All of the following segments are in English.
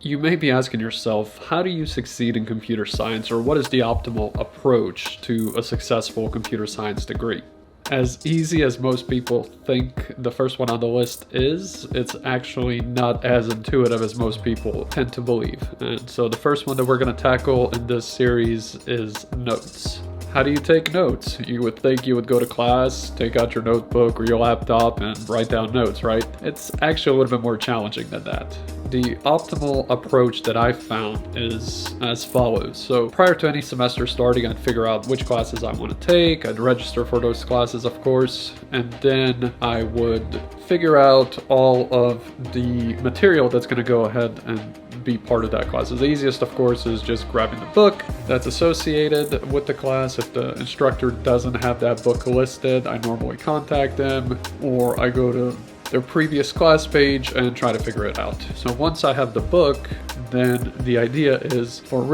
You may be asking yourself, how do you succeed in computer science, or what is the optimal approach to a successful computer science degree? As easy as most people think the first one on the list is, it's actually not as intuitive as most people tend to believe. And so the first one that we're going to tackle in this series is notes. How do you take notes? You would think you would go to class, take out your notebook or your laptop and write down notes, right? It's actually a little bit more challenging than that. The optimal approach that I've found is as follows. So prior to any semester starting, I'd figure out which classes I want to take. I'd register for those classes, of course, and then I would figure out all of the material that's going to go ahead and be part of that class. The easiest, of course, is just grabbing the book that's associated with the class. If the instructor doesn't have that book listed, I normally contact them, or I go to their previous class page and try to figure it out. So once I have the book, then the idea is for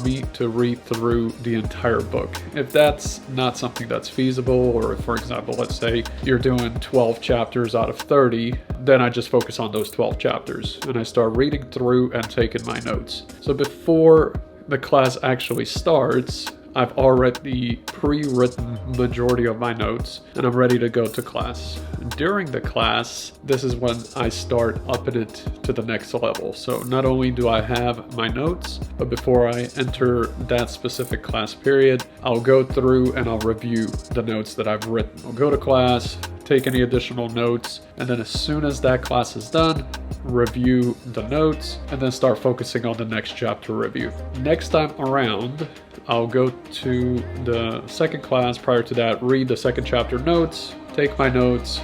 me to read through the entire book. If that's not something that's feasible, or for example, let's say you're doing 12 chapters out of 30, then I just focus on those 12 chapters and I start reading through and taking my notes. So before the class actually starts, I've already pre-written majority of my notes and I'm ready to go to class. During the class, this is when I start upping it to the next level. So not only do I have my notes, but before I enter that specific class period, I'll go through and I'll review the notes that I've written. I'll go to class, take any additional notes, and then as soon as that class is done, review the notes, and then start focusing on the next chapter review. Next time around, I'll go to the second class. Prior to that, read the second chapter notes, take my notes,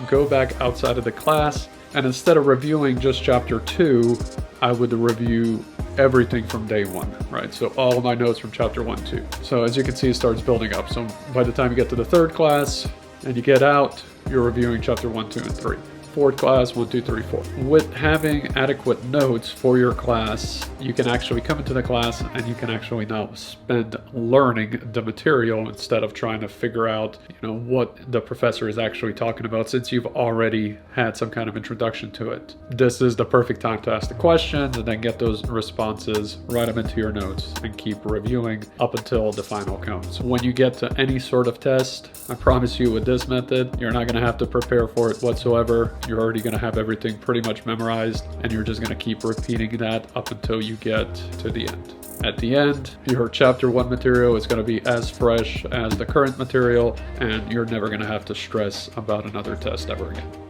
go back outside of the class, and instead of reviewing just chapter 2, I would review everything from day 1, right? So all of my notes from chapter 1, 2. So as you can see, it starts building up. So by the time you get to the third class and you get out, you're reviewing chapter 1, 2, and 3. Fourth class, 1, 2, 3, 4. With having adequate notes for your class, you can actually come into the class and you can actually now spend learning the material instead of trying to figure out, what the professor is actually talking about, since you've already had some kind of introduction to it. This is the perfect time to ask the questions and then get those responses, write them into your notes, and keep reviewing up until the final comes. When you get to any sort of test, I promise you with this method, you're not going to have to prepare for it whatsoever. You're already going to have everything pretty much memorized, and you're just going to keep repeating that up until you get to the end. At the end, your chapter 1 material is going to be as fresh as the current material, and you're never going to have to stress about another test ever again.